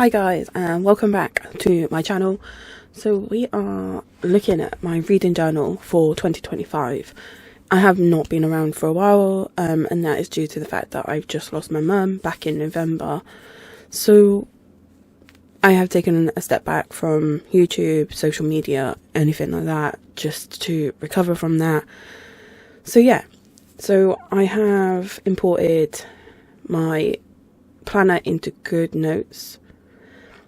Hi guys, and welcome back to my channel. So we are looking at my reading journal for 2025. I have not been around for a while, and that is due to the fact that I've just lost my mum back in November. So I have taken a step back from YouTube, social media, anything like that, just to recover from that. So yeah, so I have imported my planner into Goodnotes.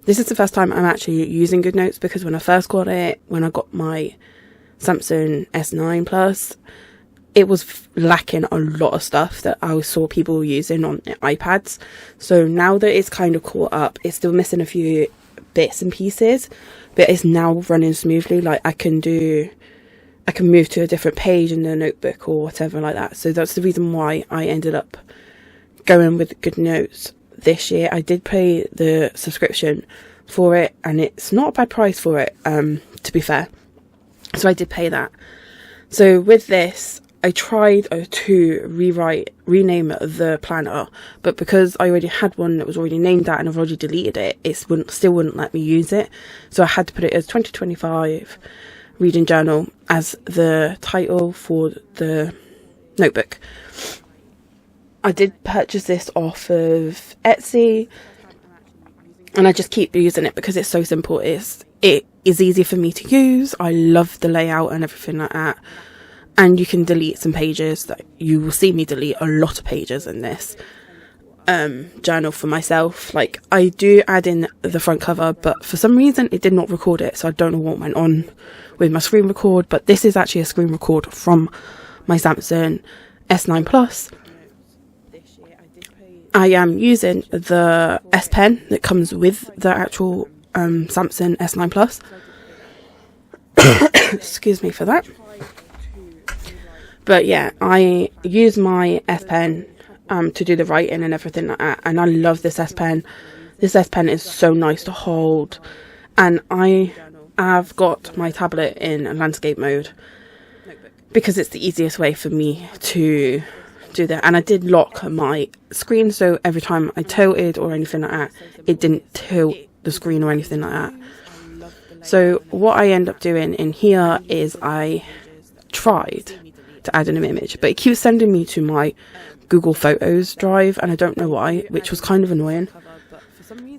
This is the first time I'm actually using Goodnotes, because when I first got it, when I got my Samsung S9 Plus, it was lacking a lot of stuff that I saw people using on iPads. So now that it's kind of caught up, it's still missing a few bits and pieces, but it's now running smoothly. Like I can move to a different page in the notebook or whatever like that. So that's the reason why I ended up going with Goodnotes this year. I did pay the subscription for it, and it's not a bad price for it, to be fair. So I did pay that. So with this, I tried to rename the planner, but because I already had one that was already named that and I've already deleted it, it still wouldn't let me use it. So I had to put it as 2025 reading journal as the title for the notebook. I did purchase this off of Etsy, and I just keep using it because it's so simple. It is easy for me to use. I love the layout and everything like that. And you can delete some pages. That you will see me delete a lot of pages in this journal for myself. Like I do add in the front cover, but for some reason it did not record it, so I don't know what went on with my screen record. But this is actually a screen record from my Samsung S9 Plus. I am using the S Pen that comes with the actual Samsung S9 Plus. Excuse me for that. But yeah, I use my S Pen to do the writing and everything like that, and I love this S Pen. This S Pen is so nice to hold, and I have got my tablet in landscape mode because it's the easiest way for me to do that. And I did lock my screen, so every time I tilted or anything like that, it didn't tilt the screen or anything like that. So what I end up doing in here is I tried to add an image, but it keeps sending me to my Google Photos drive, and I don't know why, which was kind of annoying.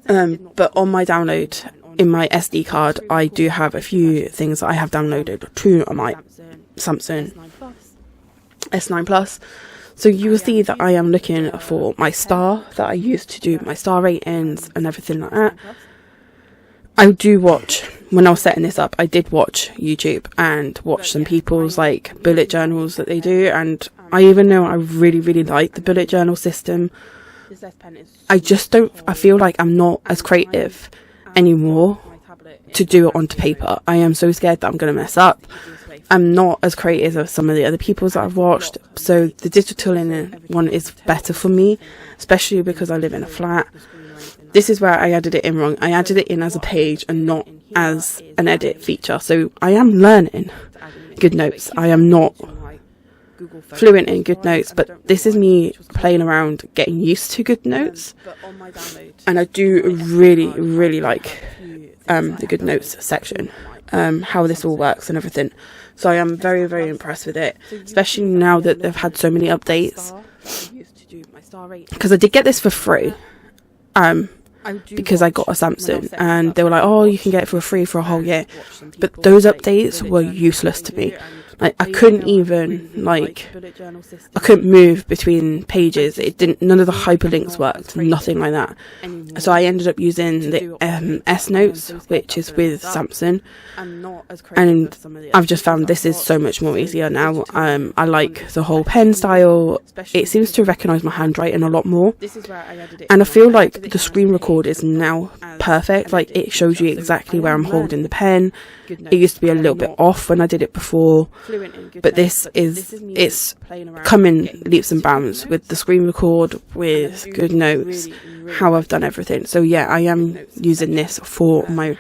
But on my download in my SD card, I do have a few things that I have downloaded to my Samsung S9 Plus. So you will see that I am looking for my star that I used to do my star ratings and everything like that. I do watch, when I was setting this up, I did watch YouTube and watch some people's like bullet journals that they do, and I even know I really, really like the bullet journal system. I feel like I'm not as creative anymore to do it onto paper. I am so scared that I'm going to mess up. I'm not as creative as some of the other people's that I've watched, so the digital one is better for me, especially because I live in a flat. This is where I added it in wrong. I added it in as a page and not as an edit feature. So I am learning Goodnotes. I am not fluent in Goodnotes, but this is me playing around, getting used to Goodnotes. And I do really, really like the Goodnotes section, how this all works and everything. So I am very, very impressed with it, especially now that they've had so many updates. Because I did get this for free. Because I got a Samsung, and they were like, oh, you can get it for free for a whole year, but those updates were useless to me. Like I couldn't even I couldn't move between pages. None of the hyperlinks worked, nothing like that. So I ended up using the S Notes, which is with Samsung, and I've just found this is so much more easier now. I like the whole pen style. It seems to recognise my handwriting a lot more, and I feel like the screen record is now perfect. Like it shows you exactly where I'm holding the pen. It used to be a little bit off when I did it before, but it's coming leaps and bounds with the screen record, with Goodnotes, how I've done everything. So yeah, I am using this for my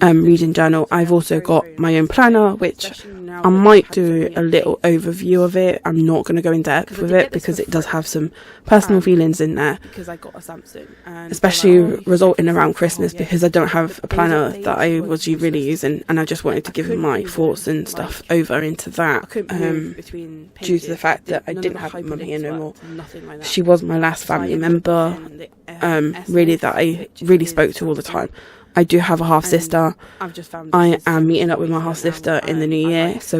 reading journal. I've also got my own planner, which I might do a little overview of it. I'm not going to go in depth with it because it does have some personal feelings in there, especially resulting around Christmas, because I don't have a planner that I was really using, and I just wanted to give my thoughts and stuff over into that, due to the fact that I didn't have my mum here no more. She was my last family member, really, that I really spoke to all the time. I do have a half sister. I am meeting up with my half sister in the new year, so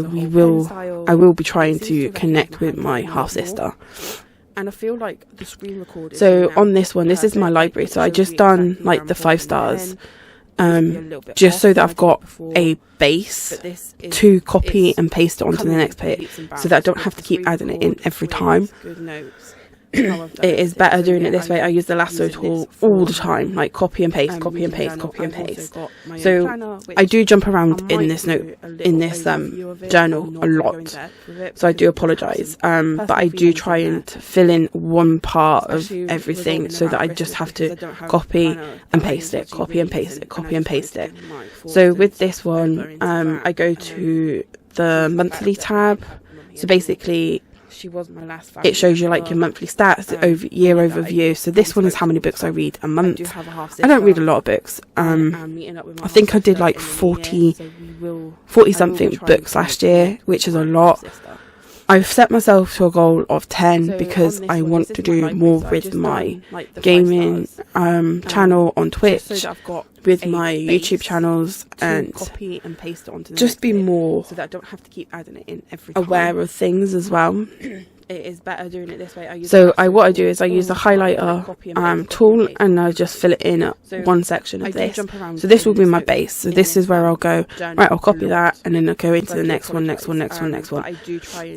I will be trying to connect with my half sister. And I feel like the screen record. So on this one, this is my library. So I just done like the 5 stars, just so that I've got a base to copy and paste it onto the next page, so that I don't have to keep adding it in every time. It is better doing it this way. I use the lasso tool all the time, like copy and paste, copy and paste, copy and paste. So I do jump around in this journal a lot, so I do apologise, but I do try and fill in one part of everything, so that I just have to copy and paste it, copy and paste it, copy and paste it. So with this one, I go to the monthly tab. So basically, it shows you like your monthly stats, year overview. So this one is how many books I read a month. I don't read a lot of books. I think I did like 40 something books last year, which is a lot. I've set myself to a goal of 10 because I want to do more with my gaming channel on Twitch, with my YouTube channels, and just be more aware of things as well. It is better doing it this way. So what I do is I use the highlighter tool, and I just fill it in one section of this. So this will be my base. So this is where I'll go, right, I'll copy that, and then I'll go into the next one.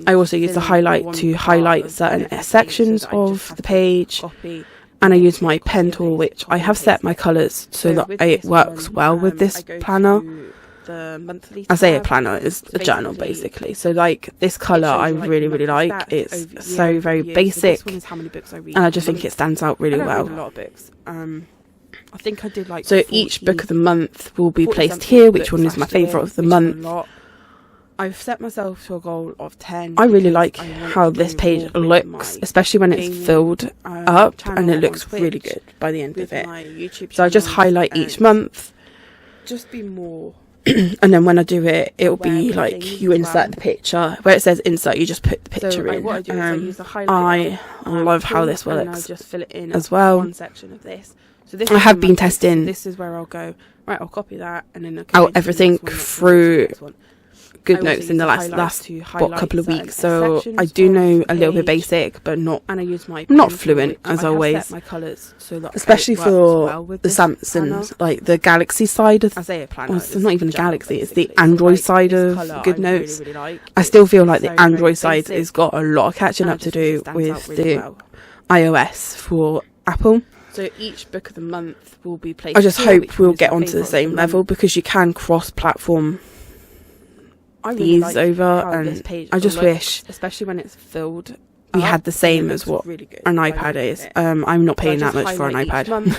I also use the highlight to highlight certain sections of the page, and I use my pen tool, which I have set my colours so that it works well with this planner. I say a planner, is a journal basically. So like this colour I really like. It's so very basic, and I just think it stands out really well. So each book of the month will be placed here, which one is my favourite of the month. I've set myself to a goal of 10. I really like how this page looks, especially when it's filled up, and it looks really good by the end of it. So I just highlight each month, just be more. And then when I do it, it'll be like you insert the picture. Where it says insert, you just put the picture in. I love how this works as well. I have been testing out everything through Goodnotes in the last couple of weeks, so I do know a little bit basic, but not fluent as always. Especially for the Samsung, like the Galaxy side of, well, it's not even a Galaxy, it's the Android side of Goodnotes. I still feel like the Android side has got a lot of catching up to do with the iOS for Apple. So each book of the month will be placed. I just hope we'll get onto the same level, because you can cross-platform these over, and I just wish, especially when it's filled, we had the same as what an iPad is. I'm not paying that much for an iPad.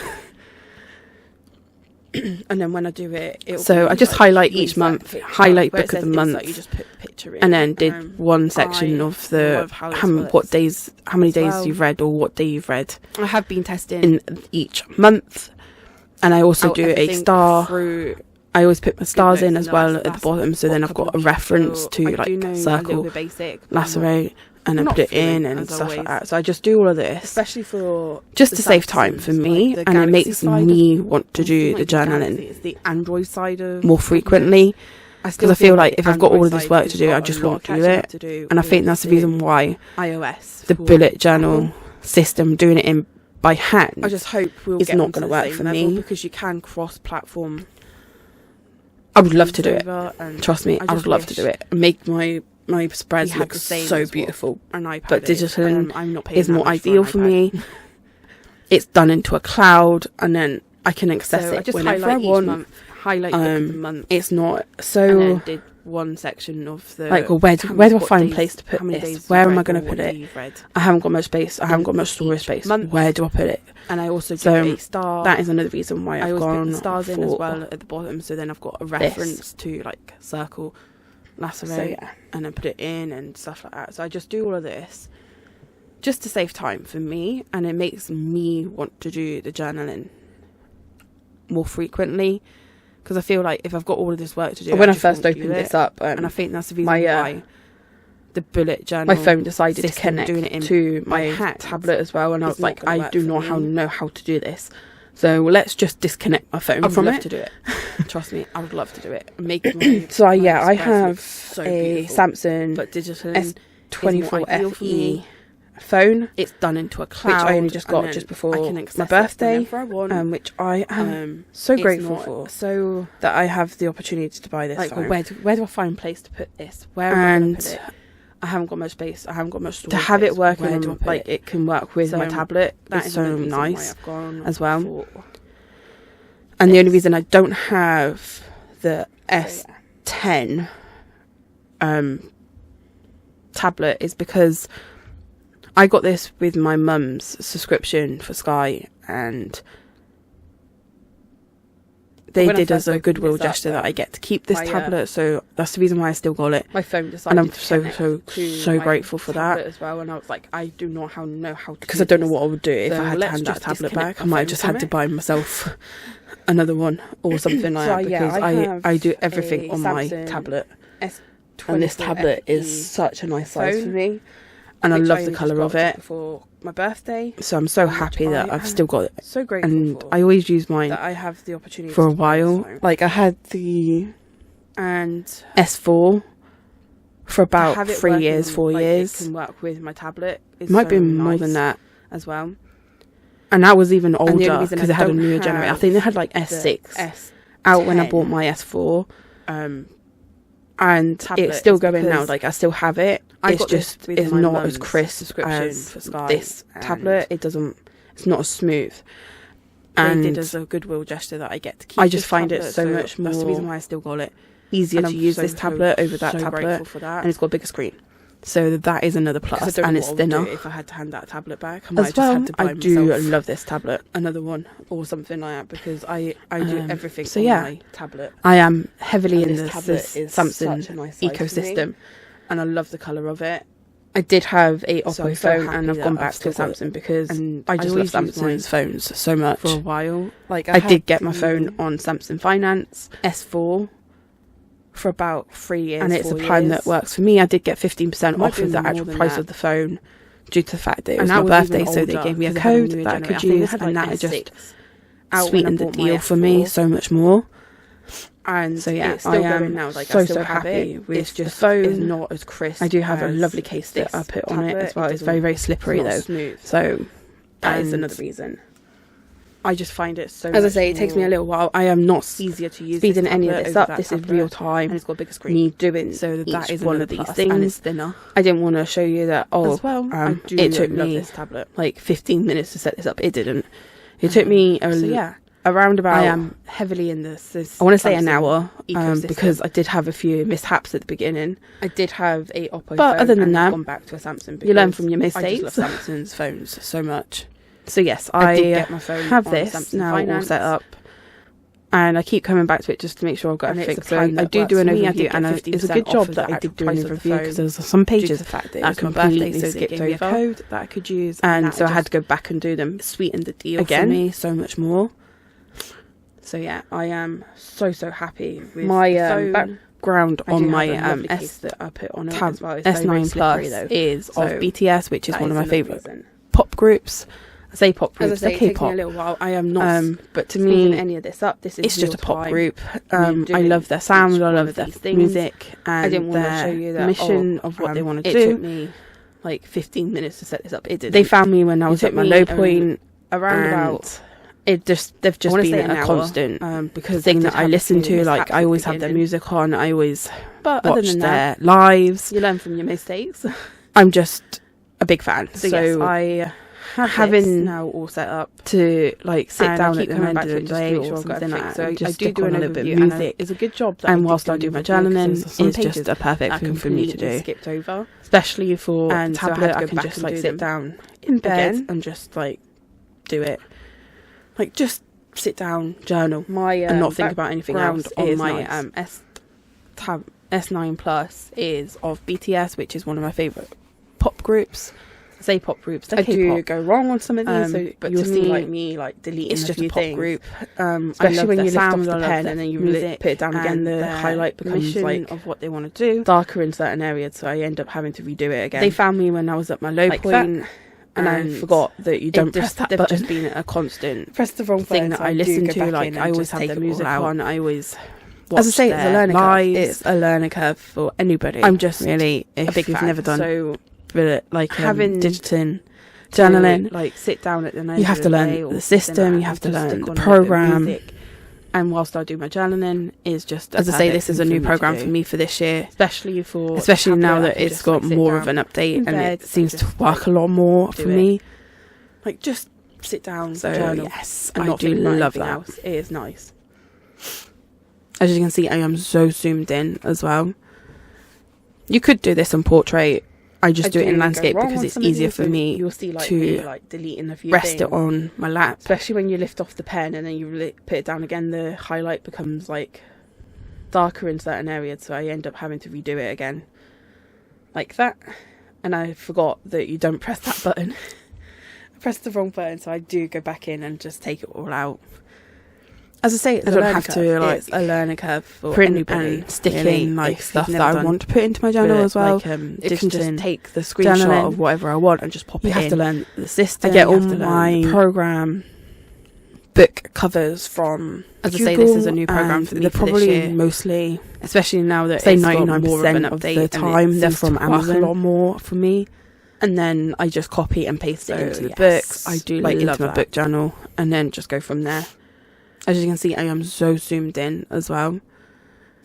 And then when I do it, so I just highlight each month, highlight book of the month, and then did one section of the how many days you've read, or what day you've read. I have been testing in each month, and I also do a star. I always put my stars in as well at the bottom, so then I've got a reference to like circle, lacerate, and then put it in and stuff like that. So I just do all of this, especially for just to save time for me, and it makes me want to do the journaling more frequently, because I feel like if I've got all of this work to do, I just won't do it. And I think that's the reason why the bullet journal system, doing it in by hand, I just hope is not going to work for me, because you can cross-platform. I would love to do it. Trust me, I would love to do it. Make my spreads look so beautiful. But digital is more ideal for me. It's done into a cloud, and then I can access it whenever I want. It's not so. One section of the like, well, where do I find a place to put this? Where am I going to put it? I haven't got much space. I haven't got much storage space. Where do I put it? And I also do a star. That is another reason why I've gone put the stars in as well at the bottom. So then I've got a reference to like circle, lacerate and then put it in and stuff like that. So I just do all of this just to save time for me, and it makes me want to do the journaling more frequently, because I feel like if I've got all of this work to do, when I first opened this up, and I think that's the reason why the bullet journal, my phone decided to connect to my tablet as well, and I was like, I do not know how to do this, so let's just disconnect my phone from it. I would love to do it. Trust me, I would love to do it. Make my so I have so a Samsung but digital S24 FE phone. It's done into a cloud, which I only just got just before my birthday, which I am so grateful for. So that I have the opportunity to buy this phone. Where do I find a place to put this? Where am I going to put it? I haven't got much space. I haven't got much storage to have it working it can work with my tablet. That's so nice as well. And the only reason I don't have the S10 tablet is because I got this with my mum's subscription for Sky, and they did as a goodwill gesture that I get to keep this tablet, so that's the reason why I still got it. My phone decided, and I'm so grateful for that as well. And I was like, I do not know how to, because I don't know what I would do if I had to hand that tablet back. I might have just had to buy myself another one or something like that, because I do everything on my tablet, and this tablet is such a nice size for me. And I love the colour of it. For my birthday, so I'm so happy that I've still got it. So grateful, and I always use mine. That I have the opportunity for a while. Like I had the S4 for about 3 years, 4 years. It can work with my tablet. It might be more than that as well. And that was even older because it had a newer generation. I think they had like S6 out when I bought my S4. And it's still going now. Like I still have it. It's just it's not as crisp as this tablet. It's not as smooth. And they did as a goodwill gesture that I get to keep. I just find it so much more. That's the reason why I still got it. Easier to use this tablet over that tablet, and it's got a bigger screen. So that is another plus, and it's thinner. If I had to hand that tablet back, I might just have to buy I do love this tablet, another one or something like that, because I do everything on my tablet. I am heavily in this Samsung ecosystem, and I love the colour of it. I did have a Oppo phone, and I've gone back to Samsung because I just love Samsung's phones so much. For a while, like I did get my phone on Samsung Finance S4. For about 3 years, and it's a plan that works for me. I did get 15% off of the actual price of the phone due to the fact that it was my birthday, so they gave me a code that I could use, and that just sweetened the deal for me so much more. And so yeah, it's still going now. Like so happy with it's just the phone. Is not as crisp. I do have a lovely case that I put on it as well. It's very, very slippery though. Smooth. So that is another reason. I just find it so. As I say, it takes me a little while. I am not easier to use. Speeding any of this up. This is real time, and it's got a bigger screen. Me doing so that is one of these things. And it's thinner. I didn't want to show you that. As well, it took me this tablet like 15 minutes to set this up. It didn't. It took me around about. I am heavily in this. I want to say an hour because I did have a few mishaps at the beginning. I did have a Oppo, but other than that, gone back to a Samsung. You learn from your mistakes. I just love Samsung's phones so much. So yes, I did get my phone have this now all set up, and I keep coming back to it just to make sure I've got everything. So I do do an overview, and it's a good job that I did do an overview because there's some pages that I completely skipped over code that I could use, and so I had to go back and do them. Sweeten the deal again for me so much more. So yeah, I am so happy with my background on my S that I put on tab as well. It's S9 Plus is of BTS, which is one of my favourite pop groups. I say pop groups, they're K-pop. Taking a little while. I am not. But to me, any of this up. This is it's just a pop group. I love their sound. I love their music, and I didn't want to show you the mission of what they want to do. It took me like 15 minutes to set this up. It did. They found me when I was at my low point. Around about. They've just been a constant because thing that I listen to. Like I always have their music on. I always watch their lives. You learn from your mistakes. I'm just a big fan. So yes, I having now all set up to like sit down at the end of the day or something like that. So I just do a little bit of music. It's a good job. And whilst I do my journaling, it's just a perfect thing for me to do. Skipped over, especially for and tablet. I can just like sit down in bed and just like do it. Like just sit down, journal, and not think about anything else on my S9 Plus is of BTS, which is one of my favourite pop groups. I say pop groups, I do go wrong on some of these, but you'll see like me like deleting it's a just few a pop things. Group, especially when you lift off the pen and then you put it down again, the highlight becomes like of what they want to do darker in certain areas, so I end up having to redo it again. They found me when I was at my low point, and I forgot that you don't press that button. They've just been a constant press the wrong thing that I listen to. Like I always have the music on. I always watch. As I say, it's a learning curve. It's a learning curve for anybody. I'm just really a big fan. Never done So like having digital journaling, like sit down at the end you have to learn the system, you have to learn the program. And whilst I do my journaling, is just as I say, this is a new program for me for this year, especially now that it's got more of an update and it seems to work a lot more for me. Like just sit down, so journal, yes, and I not do love that. Else. It is nice. As you can see, I am so zoomed in as well. You could do this on portrait. I just do it in landscape because it's easier for me to deleting a few rest it on my lap. Especially when you lift off the pen and then you put it down again, the highlight becomes like darker in certain areas, so I end up having to redo it again. Like that. And I forgot that you don't press that button. I pressed the wrong button, so I do go back in and just take it all out. As I say, I don't have to like a learning curve for print anybody. And stick in like stuff that I want to put into my journal as well. It can just take the screenshot of whatever I want and just pop it in. You have to learn the system. I get all my program book covers from as I say, this is a new program for me. They're probably this year. Mostly, especially now that say it's 99% of the time they're from Amazon. A lot more for me. And then I just copy and paste it into the books. I do like love into my book journal, and then just go from there. As you can see, I am so zoomed in as well.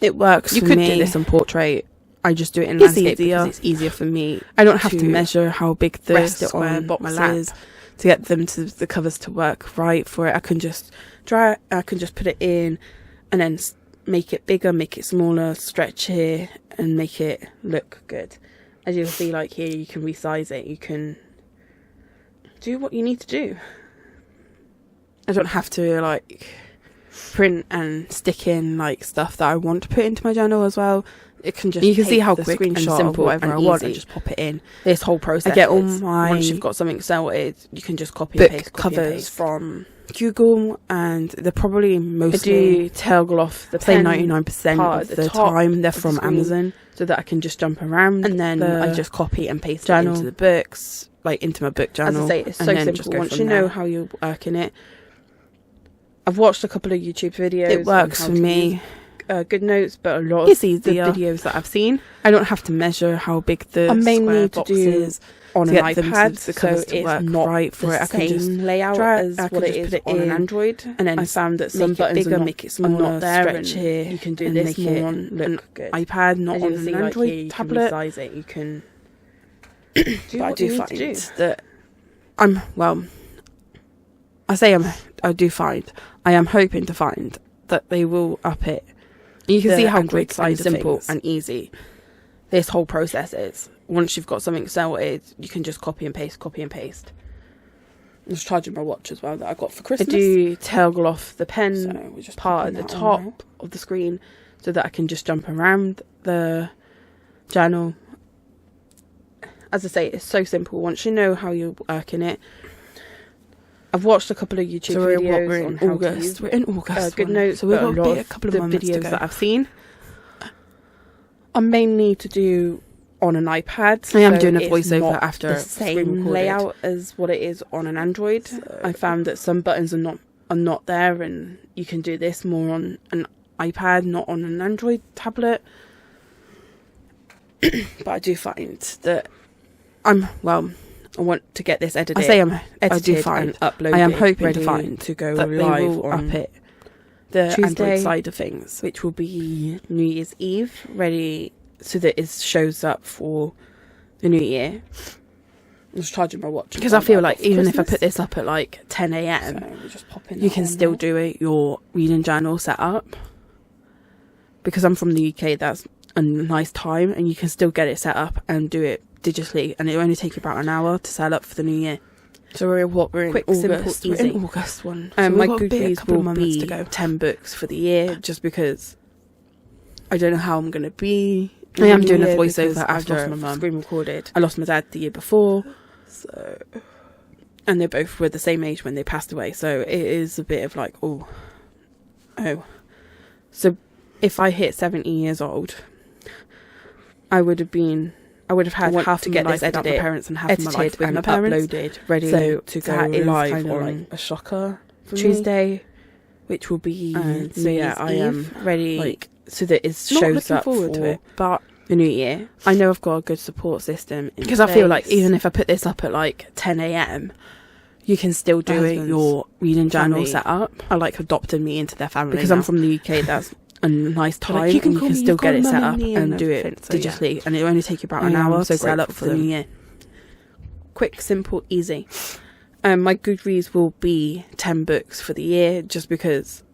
It works for me. You could do this on portrait. I just do it in landscape because it's easier for me. I don't have to measure how big the square box is to get them to the covers to work right for it. I can just I can just put it in and then make it bigger, make it smaller, stretch here and make it look good. As you'll see, like here, you can resize it. You can do what you need to do. I don't have to like print and stick in like stuff that I want to put into my journal as well. It can just you can see how the quick screenshot and simple of whatever and I want easy and just pop it in. This whole process. I get all my once you've got something sorted, you can just copy and paste covers from Google, and they're probably mostly I do tail off the say pen 99% of the time they're from Amazon, so that I can just jump around and then I just copy and paste journal. it into the books, like into my book journal. As I say, it's so simple. Once you know how you're working it. I've watched a couple of YouTube videos. It works for me. Goodnotes, but a lot of the videos that I've seen, I don't have to measure how big the square box is on an iPad, so it's work not right for it. I can just layout as what it is on an Android, and then I found that some buttons bigger, make it smaller, not there, stretch here. You can do this more on look good. iPad, not on an Android tablet. You can resize it. You can do but I what do you find need to do. that I am hoping to find that they will up it. You can see how quick and simple and easy this whole process is. Once you've got something sorted, you can just copy and paste. I'm just charging my watch as well that I got for Christmas. I do tail off the pen so we're just part at the top of the screen so that I can just jump around the journal. As I say, it's so simple. Once you know how you're working it. I've watched a couple of YouTube videos on how to use We're in August. Goodnotes, so we've got a lot a couple of the videos to that I've seen are mainly to do on an iPad. I am doing a voiceover after the same layout as what it is on an Android. So I found that some buttons are not there, and you can do this more on an iPad, not on an Android tablet. But I do find that I want to get this edited. I do find and uploaded. I am hoping to find to go that live they will on up it the Tuesday, Android side of things, which will be New Year's Eve, ready so that it shows up for the new year. I'm just charging my watch because I feel like even if I put this up at like 10 a.m, so we're just popping you can still do your reading journal setup. Because I'm from the UK, that's a nice time, and you can still get it set up and do it digitally, and it will only take you about an hour to set up for the new year. So we're in quick, August. Simple, easy. We're in August one. So my Goodnotes will be to go. 10 books for the year, just because I don't know how I'm going to be. I am doing a voiceover after I've lost my mum. screen recorded. I lost my dad the year before. So, and they both were the same age when they passed away. So it is a bit of like, oh. So if I hit 70 years old, I would have had half of my life without my parents and half of my life with my parents. Uploaded, ready to go live on like a shocker for Tuesday, me, which will be so yeah, I am ready. like, so that it Not shows looking up forward for to it, but the new year. I know I've got a good support system because I feel like place. even if I put this up at like 10 a.m, you can still do it. Your reading journal family set up. are like adopted me into their family Because now. I'm from the UK. That's a nice time. like, you can still get it set up and and do it everything, so yeah. digitally, and it only take you about I an am hour so to set up grateful for for the new them. year. Quick, simple, easy. My Goodreads will be 10 books for the year, just because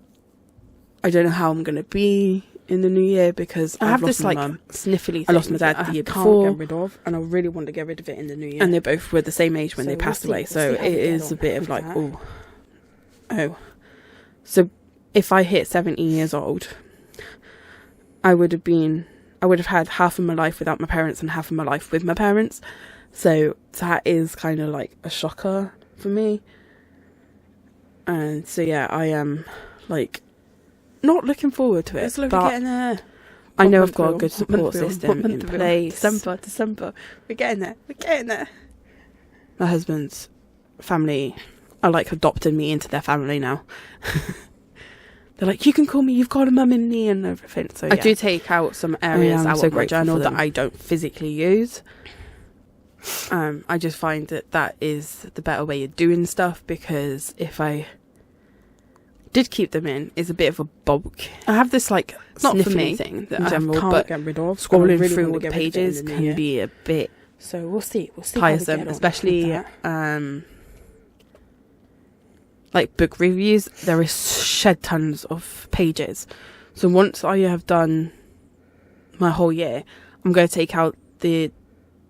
I don't know how I'm going to be in the new year, because I I've have lost this my like mum. sniffly. I lost my thing dad that the year I can't before, get rid of, and I really want to get rid of it in the new year. and they both were the same age when So they we'll passed see- away. we'll So see how it we get is on a bit of with like, that. So if I hit 70 years old, I would have had half of my life without my parents and half of my life with my parents. So that is kind of like a shocker for me. And so yeah, I am like not looking forward to it. It's slowly but getting there. I know What I've got a month good are we on? support system in place. December. We're getting there. My husband's family are like adopted me into their family now. They're like, you can call me, you've got a mum in me and everything. So I yeah. do take out some areas out so of my grateful journal for that them. I don't physically use. I just find that is the better way of doing stuff, because if I did keep them in, it's a bit of a bulk. I have this like Not for sniffly me, thing that in I general, can't but get rid of. and I Scrolling really through want all to the get rid of it in pages the new can year. be a bit So we'll see. tiresome, especially like book reviews. There is shed tons of pages. So once I have done my whole year, I'm going to take out the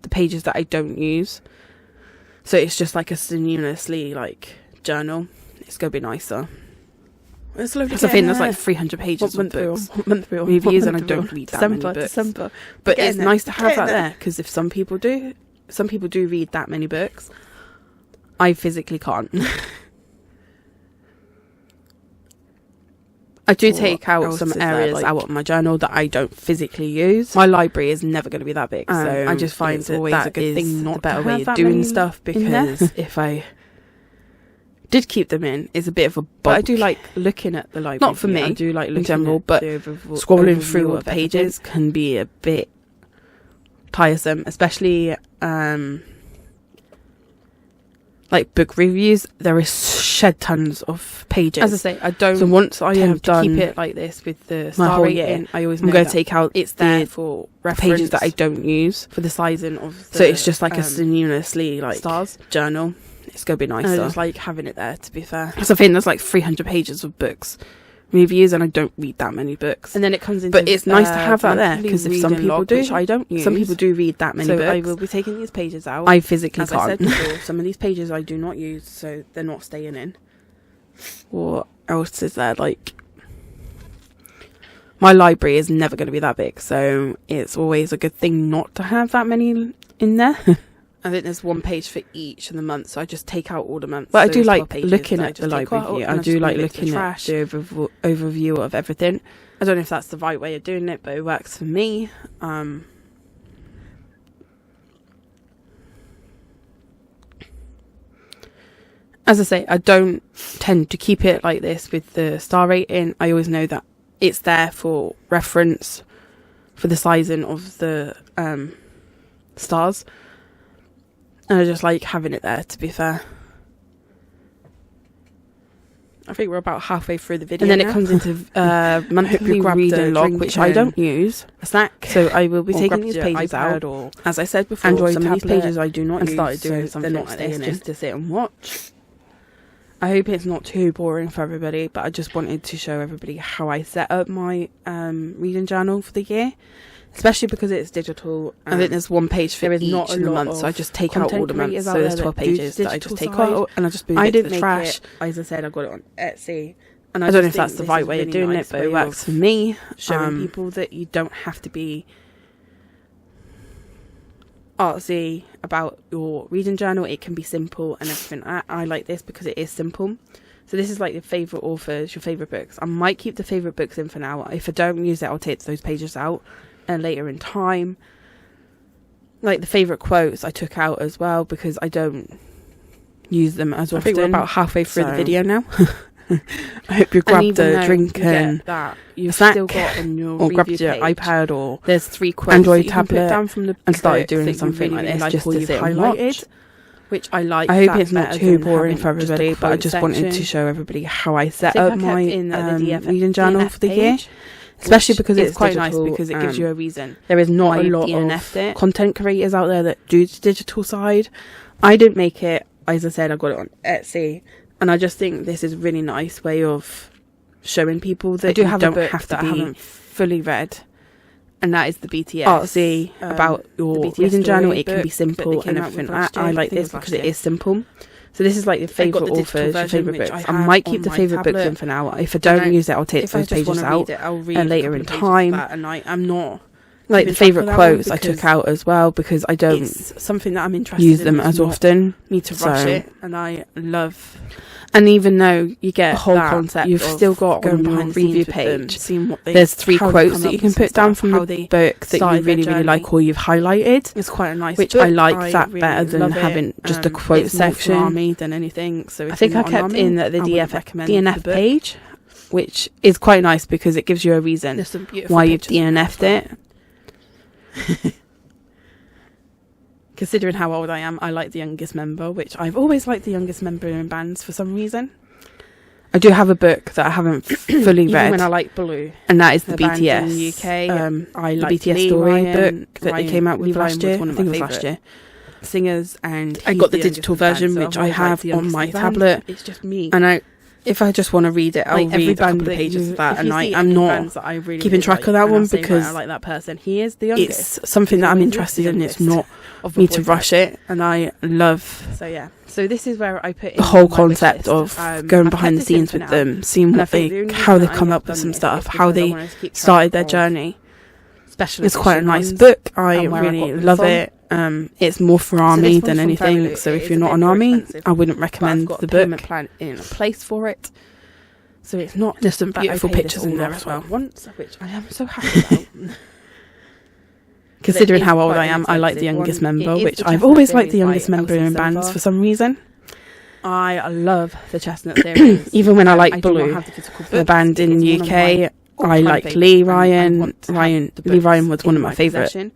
pages that I don't use. So it's just like a seamlessly like journal. It's going to be nicer. It's slowly Because I think there's like 300 pages of month books. we on? Reviews, and I don't read that many books. December. But Getting it's there. nice to have Getting that there. there, because if some people do read that many books, I physically can't. I do What take out else some is there, areas like- out of my journal that I don't physically use. My library is never going to be that big, so I just find it's that always that a good is thing, not the a better better way way of of doing doing stuff, in there. because if I did keep them in, it's a bit of a bulk. But I do like looking at the library. Not for me, I do like in looking general, at but the scrolling overview through all of the pages everything. can be a bit tiresome, especially like book reviews. There is shed tons of pages. As I say, I don't. So once I tend have to done keep it like this with the my star whole rating. year, I always I'm know going to that take out it's the there for reference pages that I don't use. for the sizing of. The, So it's just like a um, seamlessly like stars. journal. It's going to be And nicer. I just like having it there. To be fair, Because I think there's like 300 pages of books reviews, and I don't read that many books. and then it comes into. But it's nice to have that there, monthly because if some reading people log, do, which I don't use. some people do read that many So books. I will be taking these pages out. I physically as I said can't. before, some of these pages I do not use, so they're not staying in. What else is there? Like, my library is never going to be that big, so it's always a good thing not to have that many in there. I think there's one page for each of the months, so I just take out all the months. But I So do there's 12 like pages looking that I at the just take library out, view. and I just do like move it to the looking at trash. the overview of everything. I don't know if that's the right way of doing it, but it works for me. As I say, I don't tend to keep it like this with the star rating. I always know that it's there for reference, for the sizing of the stars. And I just like having it there, to be fair. I think we're about halfway through the video. And then now. it comes into monthly grabbed a reading log, drink which I and don't use. a snack. So I will be Or taking grabbed these your pages iPad out. or As I said before, Android some of these tablet pages I do not and use, started doing so something they're not like staying this in. just to sit and watch. I hope it's not too boring for everybody, but I just wanted to show everybody how I set up my reading journal for the year, especially because it's digital. I think there's one page for there is each not a of the lot months, so I of just take out all the content months. creators So out there's there 12 that do pages that I just digital take side. out, and I just move I it to didn't the make trash. it. As I said, I got it on Etsy. And I don't know if that's the right way of doing it, but it works for me. Showing people that you don't have to be artsy about your reading journal. It can be simple and everything. I like this because it is simple. So this is like your favourite authors, your favourite books. I might keep the favourite books in for now. If I don't use it, I'll take those pages out later in time. Like the favourite quotes I took out as well because I don't use them as often. I think we're about halfway through the video now. I hope you grabbed a drink and that you've a snack, still got on your or grabbed your page, iPad or there's 3 quotes Android that tablet you can put down from the and started book doing that something you like really this like just or to you've sit and highlighted, watch. which I like. I hope that it's not better too than boring having for just a everybody, but I quote just wanted section. to show everybody how I set I up think I my kept in the reading journal DNF for the year. page, Especially because it's quite digital, nice because it gives you a reason. There is not why a you lot DNF'd of it. content creators out there that do the digital side. I didn't make it. As I said, I got it on Etsy, and I just think this is a really nice way of showing people that I do you have don't a book have to that be I haven't fully read, and that is the BTS artsy about your BTS reading journal. story It can be book that simple they and came out everything. with last year. I I like think it this was last because it year. is simple. So this is like your I got favourite the digital authors, your version, favourite which books. I I have might on keep the my favourite books tablet. in for now. If I don't use it, I'll take If I those just pages want to out read it, I'll read later a in couple of pages of time. that, and I'm not Like the keeping track favourite of that quotes one I took because out as well because I don't it's something that I'm interested use in. them It's as not often. need to rush So- it, and I love And even though you get the whole that, concept. you've of still got going on your behind the review scenes with them, page. seeing what they. There's 3 how they quotes come that up you can with some put down stuff, from how the they book that you started their really journey. like or you've highlighted. It's quite a nice Which book. I like that really better than love it. having just a quote it's more section. for Army than anything. So if I think you're I not kept an Army, in the I wouldn't DNF recommend the book. page, which is quite nice because it gives you a reason There's some beautiful why you've pictures in there as DNF'd well. it. Considering how old I am, I like the youngest member, which I've always liked the youngest member in bands for some reason. I do have a book that I haven't fully Even read, when I like Blue, and that is the band in BTS the UK. I the like BTS Lee story Ryan. book that they came out with Lee Ryan last was year. one I of think it my was last favourite year. singers, and I he's got the youngest digital of the band, version, so which I've I always liked have the on youngest my of the band. tablet. It's just me. And if I just want to read it, I'll Like every read a band couple of that pages you- of that, if and you see I'm any not bands that I really, keeping really track like, of that and one I'm saying, right, because I like that person. He is the youngest. it's something that I'm Always interested the in. It's youngest not of the me boy to rush it, and I love So yeah. So this is where I put in the whole my concept wish list. of going I've behind the kept this in scenes for with now. them, seeing And I what think they, the only how reason they I come have up with done some this stuff, is how because I they wanted to keep track started their of journey. special It's quite a edition nice ones book. I and where I really got them love from. it. It's more for So army this than one's from anything. Verily. So It if is you're a not bit an more army, expensive, I wouldn't but I've recommend got the a payment book. plan in a place for it. So it's not There's some that I beautiful pay this pictures in all there off as well. at once, which I am so happy about. Considering is how old quite I an am, I like the expensive youngest one. member, It is which the I've Chestnut always liked the series by youngest member Elsie in bands Silver. for some reason. I love the Chestnut series. Even when I I like do Blue, not have the physical the books. band in It's one of my UK, I all-time liked favourites, Lee and I Ryan. want to have the Lee books Ryan was one in of my favourite possession.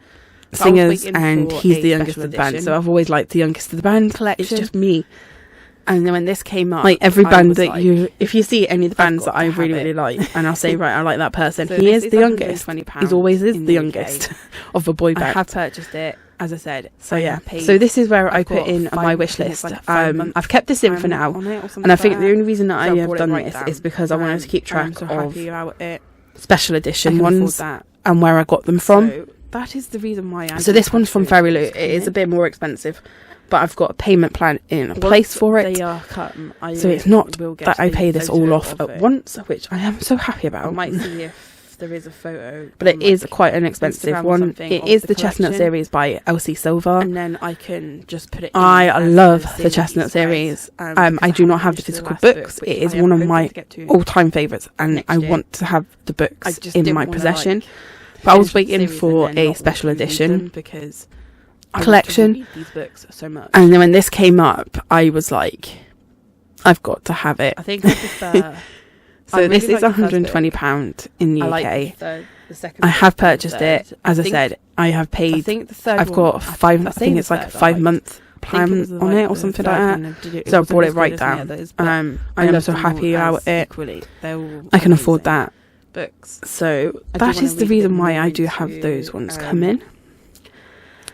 But I was singers, waiting and for he's a the youngest special of the band. edition. So I've always liked the youngest of the band collection. It's just me. And then when this came up, Like every I band was that like, if you see any of the I've bands got that I to have really, it. really like, and I'll say, right, I like that person. So He this is the youngest. £120 He's always is in the the UK. youngest of a boy I band. have purchased it, as I said. So I yeah, have paid- so this is where I I've put got in my 5 wish I think it's list. like a 5-month I've kept this in for time now, on it or something and I like think that. the only reason that So I I have brought it done right this down. is because I wanted to keep I'm track so of happy about it. special I edition can afford ones that. and where I got them from. So that is the reason why I. So this one's from Fairy Loot. It is a bit more expensive, but I've got a payment plan in a place for it. They are cut. So it's not will get that I the pay this photo all off of at it. once, which I am so happy I about. might see if there is a photo. But it on, is like, quite an expensive Instagram or one. something It of is the the Chestnut collection. series by Elsie Silver. and then I can just put it. I in as love the the Chestnut series. because I do not have the finished physical last book, books. which It is I am one of hoping my to get to all-time favourites, and next I year. want to have the I books just in didn't my wanna, possession. like, But I was finish the waiting series for and then a not special want to read edition. them because I want to collection. read these books so much. And then when this came up, I was like, I've got to have it. I think I prefer. So I really this is like the first book. £120 in the I UK. like the second. I book have and the purchased third. it. As I think- said, I have I paid. think the third. I've one, got I say think the it's like a third, I liked. 5-month I think plan it was on like it or the something third like one that. that did it. So I wasn't brought as it right good as the down. others, but I am love so them happy all about as it. equally. They're all I can afford amazing that. books. So I do that wanna is the read reason them why more I do have into, those ones come in.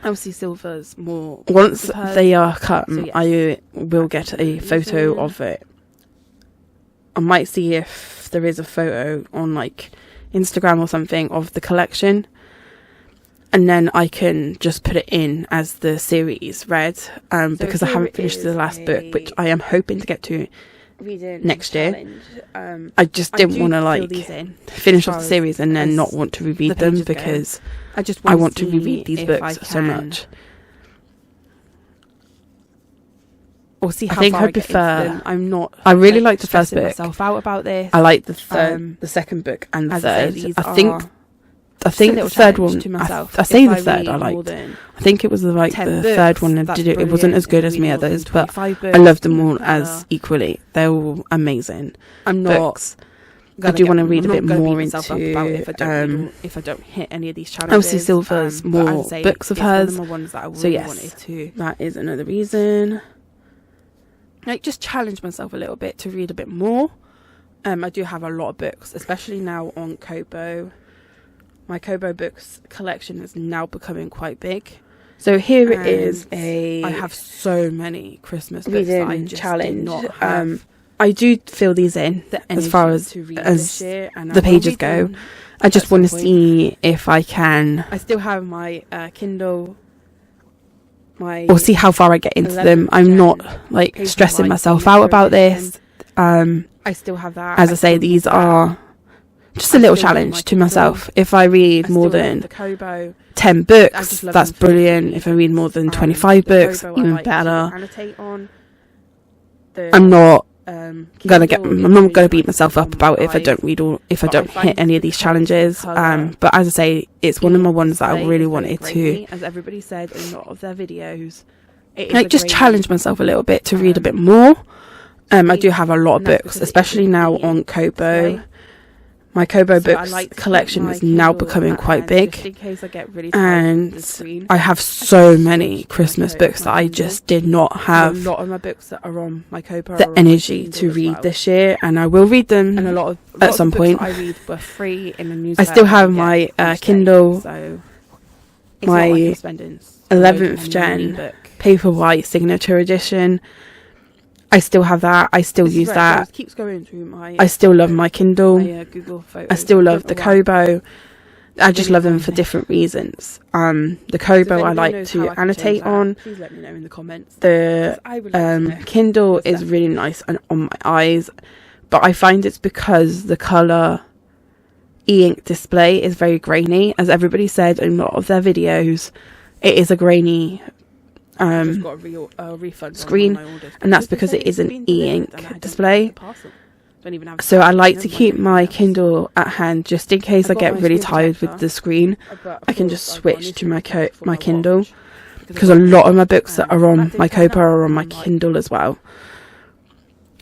Elsie Silver's more. Once superb. they are cut, So, yes. I will get a photo of it. I might see if there is a photo on like Instagram or something of the collection, and then I can just put it in as the series read, because I here haven't finished the is last book, which I am hoping to get to reading next year. challenge. I just didn't want to like these in finish off the series and then not want to reread them because I want to reread these books so much. Or see how I think far I prefer. I'm not. I really like the first book. Myself out about this. I like the third, the second book, and the third. I think the third one. I say the third. I liked. I think it was the third one. And it wasn't as good as the others, but I loved them all as equally. They're all amazing. I'm not. Books. I do want to read a bit more into. If I don't hit any of these challenges. Obviously, Silver's more books of hers. So yes, that is another reason. Like, just challenge myself a little bit to read a bit more. I do have a lot of books, especially now on Kobo. My Kobo books collection is now becoming quite big. So here it is. I have so many Christmas books that I just challenge. Did not have I do fill these in as far as the pages go. I just want to see if I can. I still have my Kindle. Or see how far I get into them. I'm not like stressing myself out about this. I still have that. As I say, these are just a little challenge to myself. If I read more than 10 books, that's brilliant. If I read more than 25 books, even better. I'm not gonna beat myself up about it if I don't hit any of these challenges. But as I say, it's one of my ones that I really wanted to, as everybody said in a lot of their videos, like just challenge myself a little bit to read a bit more. I do have a lot of books, especially now on Kobo. My Kobo books collection is now becoming quite big, and I have so many Christmas books that I just did not have a lot of my books that are on my Kobo the energy to read this year, and I will read them and a lot at some point. I read were free in the newsletter. I still have my Kindle, my 11th gen Paperwhite signature edition. I still have that. I still use that. Keeps going through my. I still love my Kindle. Google Photos. I still love the Kobo. I just love them for different reasons. The Kobo I like to annotate on. Please let me know in the comments. The Kindle is really nice and on my eyes, but I find it's because the colour e-ink display is very grainy. As everybody said in a lot of their videos, it is a grainy just got a refund screen, and that's because it is an e-ink display. So I like to keep my Kindle at hand just in case I get really tired with the screen. I can just switch to my Kindle, because a lot of my books that are on my Kobo are on my Kindle as well.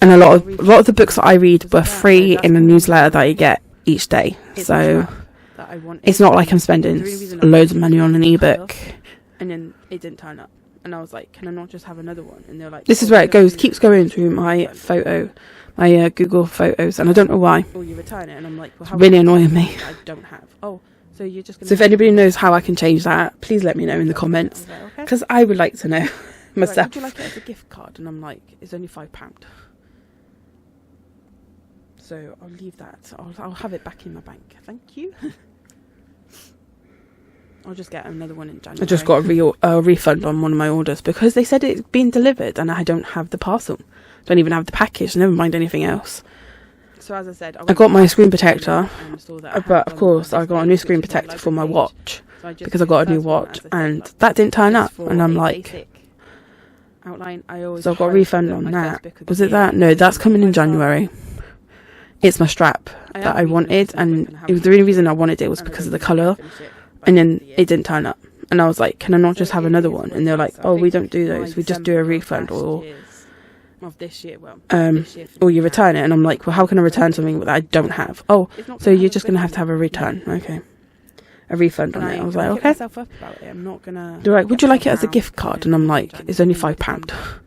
And a lot of the books that I read were free in a newsletter that you get each day. So it's not like I'm spending loads of money on an ebook. And then it didn't turn up. And I was like, can I not just have another one? And they're like, this is where it keeps going through my my Google Photos, and I don't know why. Or you return it, and I'm like, well, it's really annoying me. I don't have. So you're just. So if anybody knows how I can change that, please let me know in the comments, because I would like to know myself. Would you like it as a gift card? And I'm like, it's only £5. So I'll leave that. I'll have it back in my bank. Thank you. I'll just get another one in January. I just got a refund on one of my orders because they said it's been delivered and I don't have the parcel. Don't even have the package, never mind anything else. So as I said, I got my screen protector, but of course I got a new screen protector for my watch because I got a new watch, and that didn't turn up, and I'm like, so I got a refund on that. Was it that? No, that's coming in January. It's my strap that I wanted, and it was the only reason I wanted it was because of the colour. And then it didn't turn up, and I was like, can I not just have another one? And they're like, oh, we don't do those, we just do a refund, or you return it. And I'm like, well, how can I return something that I don't have? Oh, so you're just gonna have to have a return, okay, a refund on it. I was like, okay. They're like, would you like it as a gift card? And I'm like, it's only £5.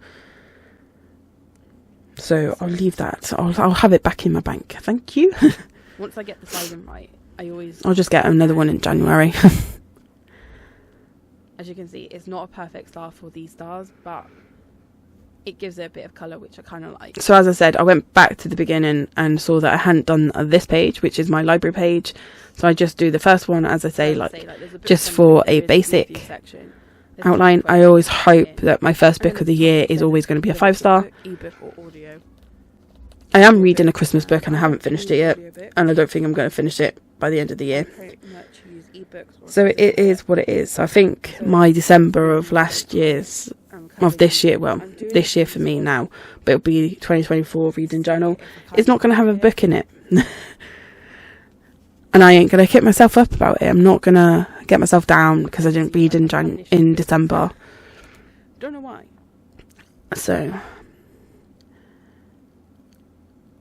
So I'll leave that. I'll have it back in my bank. Thank you. Once I get the sizing right, I'll just get another one in January. As you can see, it's not a perfect star for these stars, but it gives it a bit of colour, which I kind of like. So as I said, I went back to the beginning and saw that I hadn't done this page, which is my library page. So I just do the first one, as I say, just for a basic outline. I always hope that my first book of the year is always going to be a 5-star. Ebook or audio. I am reading a Christmas book and I haven't finished it yet, and I don't think I'm going to finish it by the end of the year. So it is what it is. I think my December of this year for me now, but it'll be 2024 reading journal, it's not going to have a book in it. And I ain't going to kick myself up about it. I'm not going to get myself down because I didn't read in December. Don't know why. So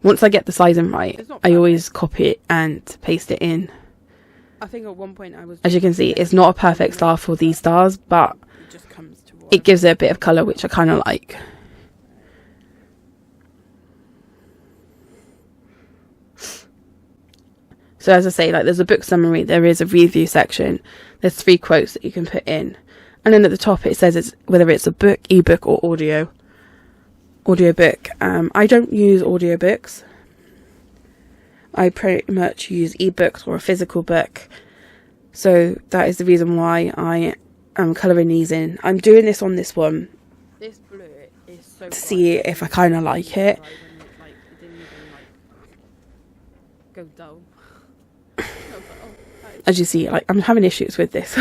once I get the sizing right, I always copy it and paste it in. I think at one point as you can see, it's not a perfect star for these stars, but it gives it a bit of colour, which I kind of like. So as I say, like, there's a book summary, there is a review section, there's 3 quotes that you can put in, and then at the top it says whether it's a book, ebook, or audiobook. I don't use audiobooks. I pretty much use ebooks or a physical book. So that is the reason why I am colouring these in. I'm doing this on this one to see if I kind of like it. As you see, like, I'm having issues with this.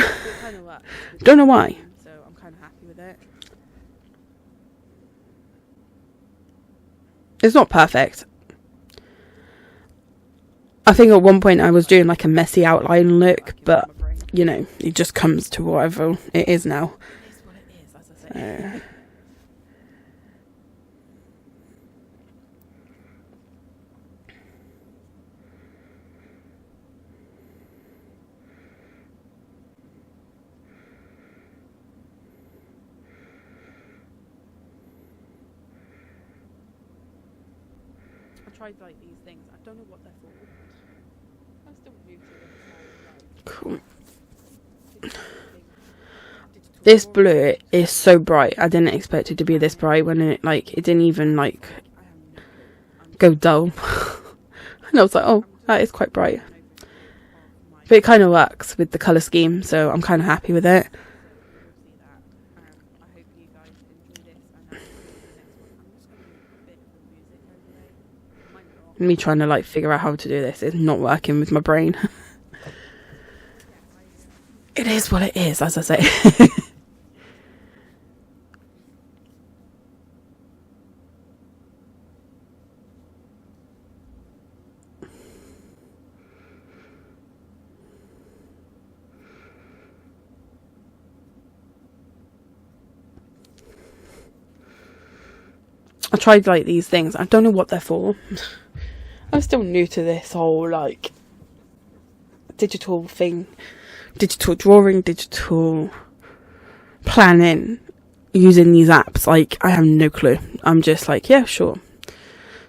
Don't know why. So I'm kind of happy with it. It's not perfect. I think at one point I was doing like a messy outline look, but you know, it just comes to whatever it is now. It is what it is, as I say. I tried like these things. I don't know what they're for. I'm still new to it. Cool. This blue is so bright. I didn't expect it to be this bright when it didn't even like go dull. And I was like, oh, that is quite bright. But it kind of works with the colour scheme, so I'm kind of happy with it. Me trying to like figure out how to do this is not working with my brain. It is what it is, as I say. I tried like these things. I don't know what they're for. I'm still new to this whole like digital thing, digital drawing, digital planning, using these apps. Like, I have no clue. I'm just like, yeah, sure.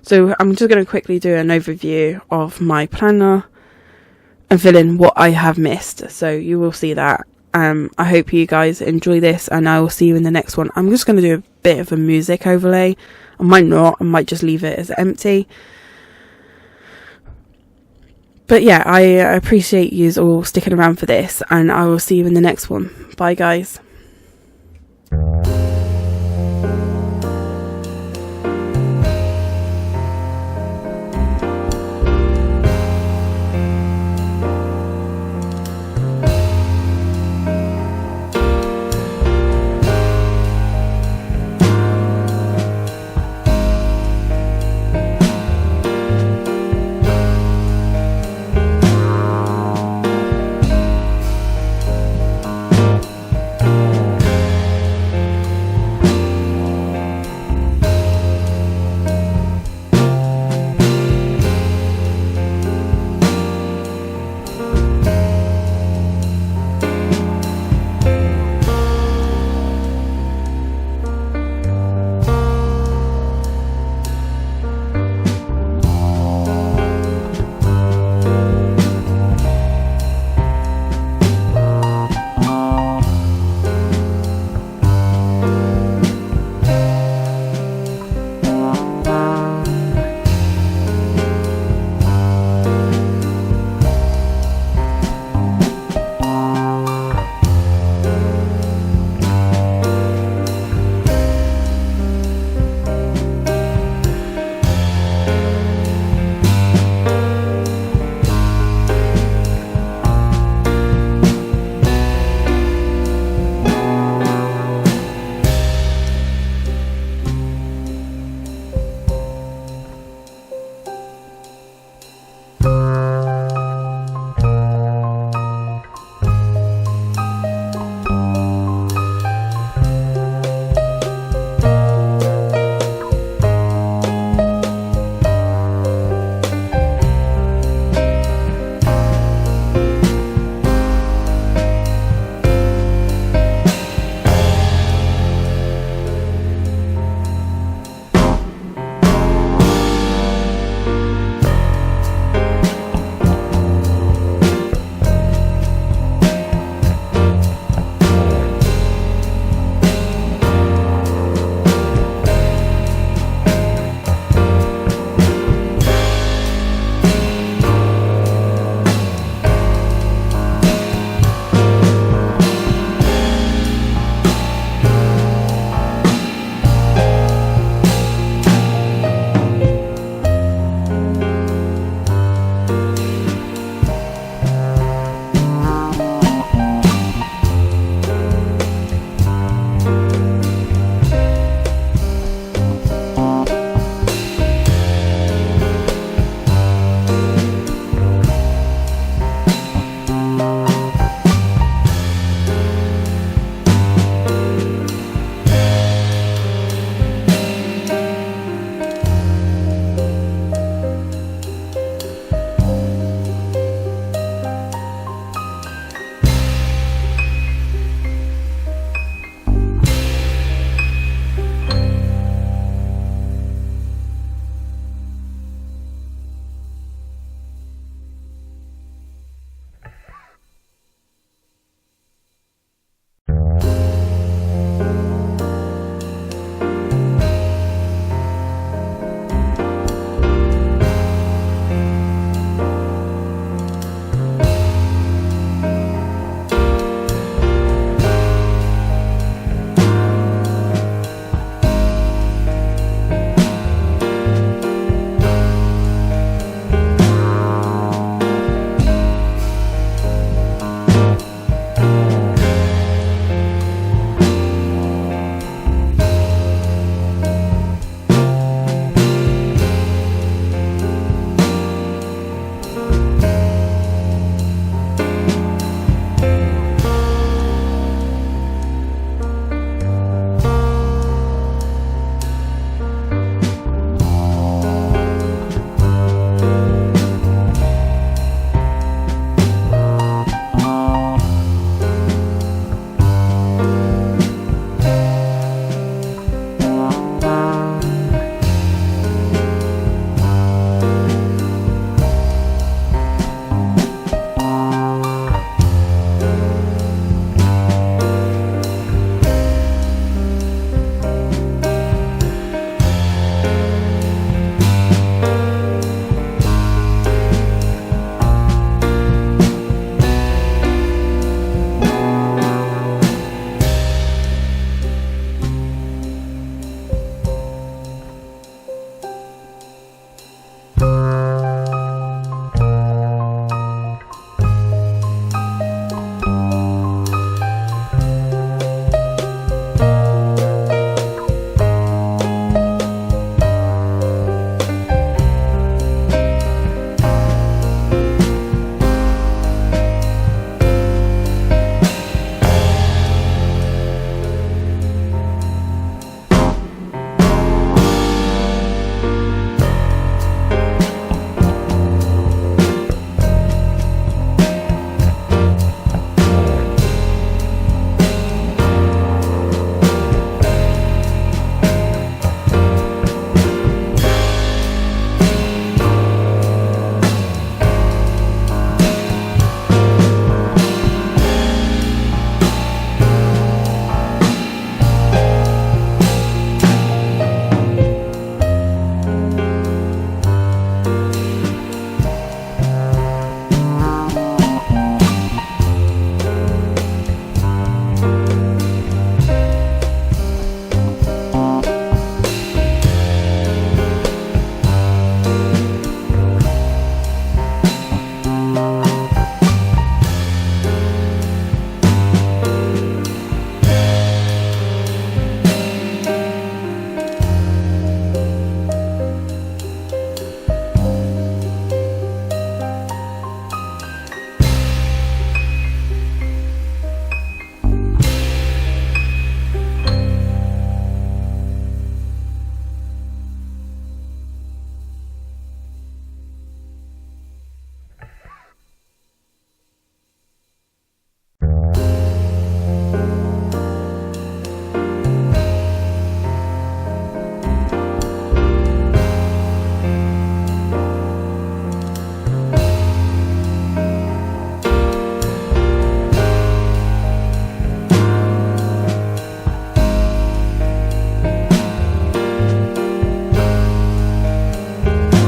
So I'm just going to quickly do an overview of my planner and fill in what I have missed. So you will see that. I hope you guys enjoy this, and I will see you in the next one. I'm just going to do a bit of a music overlay. I might not. I might just leave it as empty. But yeah, I appreciate you all sticking around for this, and I will see you in the next one. Bye, guys.